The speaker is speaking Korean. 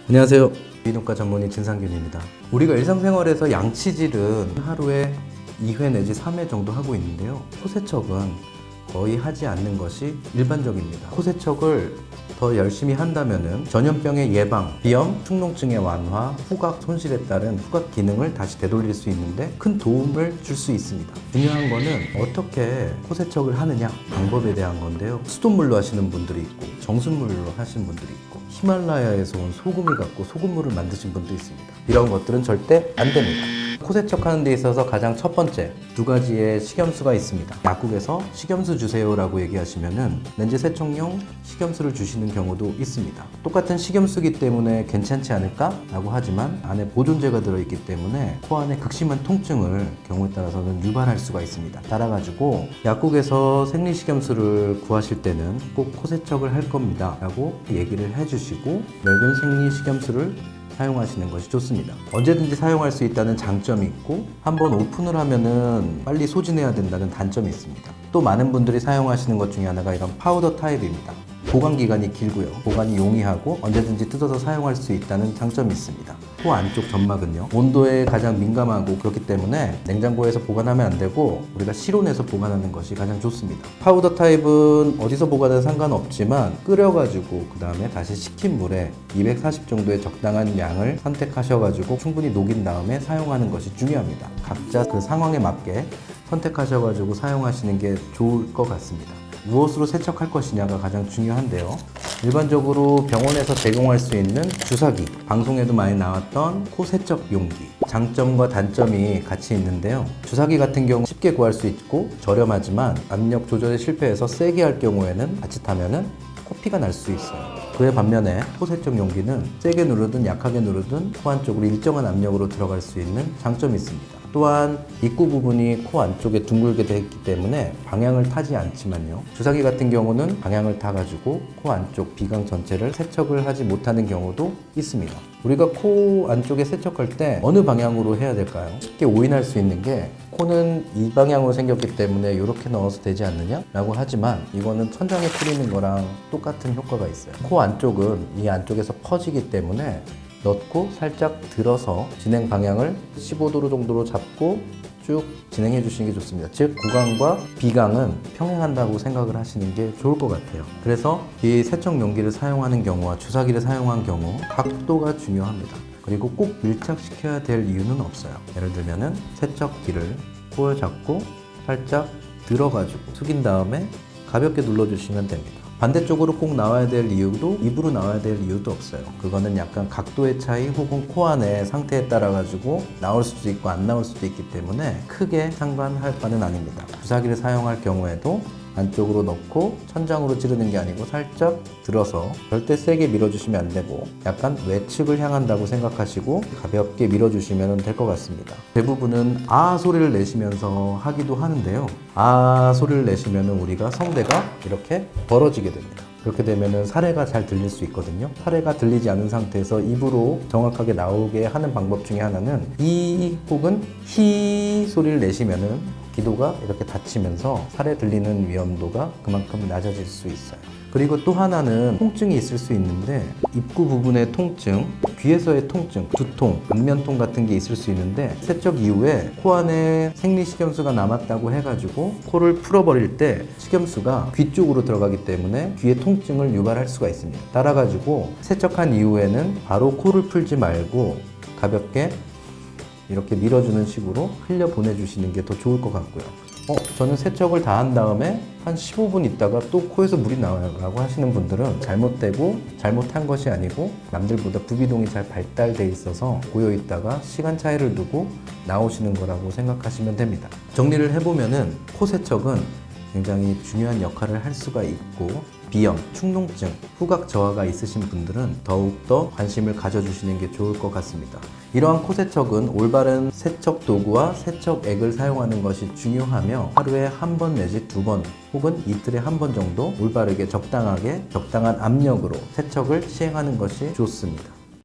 안녕하세요. 비인후과 전문의 진상균입니다. 우리가 일상생활에서 양치질은 하루에 2회 내지 3회 정도 하고 있는데요. 코세척은 거의 하지 않는 것이 일반적입니다. 코세척을 더 열심히 한다면 전염병의 예방, 비염, 축농증의 완화, 후각 손실에 따른 후각 기능을 다시 되돌릴 수 있는데 큰 도움을 줄 수 있습니다. 중요한 거는 어떻게 코세척을 하느냐, 방법에 대한 건데요. 수돗물로 하시는 분들이 있고 정수물로 하시는 분들이 있고 히말라야에서 온 소금을 갖고 소금물을 만드신 분도 있습니다. 이런 것들은 절대 안 됩니다. 코세척하는 데 있어서 가장 첫 번째, 두 가지의 식염수가 있습니다. 약국에서 식염수 주세요라고 얘기하시면은 렌즈 세척용 식염수를 주시는 경우도 있습니다. 똑같은 식염수기 때문에 괜찮지 않을까라고 하지만 안에 보존제가 들어있기 때문에 코 안에 극심한 통증을 경우에 따라서는 유발할 수가 있습니다. 따라가지고 약국에서 생리식염수를 구하실 때는 꼭 코세척을 할 겁니다 라고 얘기를 해주시고 맑은 생리식염수를 사용하시는 것이 좋습니다. 언제든지 사용할 수 있다는 장점이 있고 한번 오픈을 하면은 빨리 소진해야 된다는 단점이 있습니다. 또 많은 분들이 사용하시는 것 중에 하나가 이런 파우더 타입입니다. 보관 기간이 길고요. 보관이 용이하고 언제든지 뜯어서 사용할 수 있다는 장점이 있습니다. 코 안쪽 점막은요, 온도에 가장 민감하고 그렇기 때문에 냉장고에서 보관하면 안 되고 우리가 실온에서 보관하는 것이 가장 좋습니다. 파우더 타입은 어디서 보관해도 상관없지만 끓여가지고 그 다음에 다시 식힌 물에 240 정도의 적당한 양을 선택하셔가지고 충분히 녹인 다음에 사용하는 것이 중요합니다. 각자 그 상황에 맞게 선택하셔가지고 사용하시는 게 좋을 것 같습니다. 무엇으로 세척할 것이냐가 가장 중요한데요. 일반적으로 병원에서 제공할 수 있는 주사기, 방송에도 많이 나왔던 코 세척 용기, 장점과 단점이 같이 있는데요. 주사기 같은 경우 쉽게 구할 수 있고 저렴하지만 압력 조절에 실패해서 세게 할 경우에는 자칫하면은 코피가 날 수 있어요. 그에 반면에 코 세척 용기는 세게 누르든 약하게 누르든 코 안쪽으로 일정한 압력으로 들어갈 수 있는 장점이 있습니다. 또한 입구 부분이 코 안쪽에 둥글게 되어 있기 때문에 방향을 타지 않지만요. 주사기 같은 경우는 방향을 타가지고 코 안쪽 비강 전체를 세척을 하지 못하는 경우도 있습니다. 우리가 코 안쪽에 세척할 때 어느 방향으로 해야 될까요? 쉽게 오인할 수 있는 게 코는 이 방향으로 생겼기 때문에 이렇게 넣어서 되지 않느냐? 라고 하지만 이거는 천장에 뿌리는 거랑 똑같은 효과가 있어요. 코 안쪽은 이 안쪽에서 퍼지기 때문에 넣고 살짝 들어서 진행 방향을 15도로 정도로 잡고 쭉 진행해 주시는 게 좋습니다. 즉 구강과 비강은 평행한다고 생각을 하시는 게 좋을 것 같아요. 그래서 이 세척 용기를 사용하는 경우와 주사기를 사용한 경우 각도가 중요합니다. 그리고 꼭 밀착시켜야 될 이유는 없어요. 예를 들면은 세척기를 코에 잡고 살짝 들어가지고 숙인 다음에 가볍게 눌러주시면 됩니다. 반대쪽으로 꼭 나와야 될 이유도 입으로 나와야 될 이유도 없어요. 그거는 약간 각도의 차이 혹은 코 안의 상태에 따라 가지고 나올 수도 있고 안 나올 수도 있기 때문에 크게 상관할 바는 아닙니다. 주사기를 사용할 경우에도 안쪽으로 넣고 천장으로 찌르는 게 아니고 살짝 들어서 절대 세게 밀어주시면 안 되고 약간 외측을 향한다고 생각하시고 가볍게 밀어주시면 될 것 같습니다. 대부분은 아 소리를 내시면서 하기도 하는데요. 아 소리를 내시면 우리가 성대가 이렇게 벌어지게 됩니다. 그렇게 되면 사례가 잘 들릴 수 있거든요. 사례가 들리지 않은 상태에서 입으로 정확하게 나오게 하는 방법 중에 하나는 이 혹은 히 소리를 내시면은 기도가 이렇게 닫히면서 사례 들리는 위험도가 그만큼 낮아질 수 있어요. 그리고 또 하나는 통증이 있을 수 있는데 입구 부분의 통증, 귀에서의 통증, 두통, 안면통 같은 게 있을 수 있는데 세척 이후에 코 안에 생리식염수가 남았다고 해가지고 코를 풀어버릴 때 식염수가 귀 쪽으로 들어가기 때문에 귀의 통증을 유발할 수가 있습니다. 따라가지고 세척한 이후에는 바로 코를 풀지 말고 가볍게 이렇게 밀어주는 식으로 흘려 보내주시는 게 더 좋을 것 같고요. 저는 세척을 다 한 다음에 한 15분 있다가 또 코에서 물이 나와요 라고 하시는 분들은 잘못되고 잘못한 것이 아니고 남들보다 부비동이 잘 발달돼 있어서 고여 있다가 시간 차이를 두고 나오시는 거라고 생각하시면 됩니다. 정리를 해보면은 코 세척은 굉장히 중요한 역할을 할 수가 있고 비염, 축농증, 후각 저하가 있으신 분들은 더욱더 관심을 가져주시는 게 좋을 것 같습니다. 이러한 코 세척은 올바른 세척 도구와 세척액을 사용하는 것이 중요하며 하루에 한 번 내지 두 번 혹은 이틀에 한 번 정도 올바르게 적당하게 적당한 압력으로 세척을 시행하는 것이 좋습니다.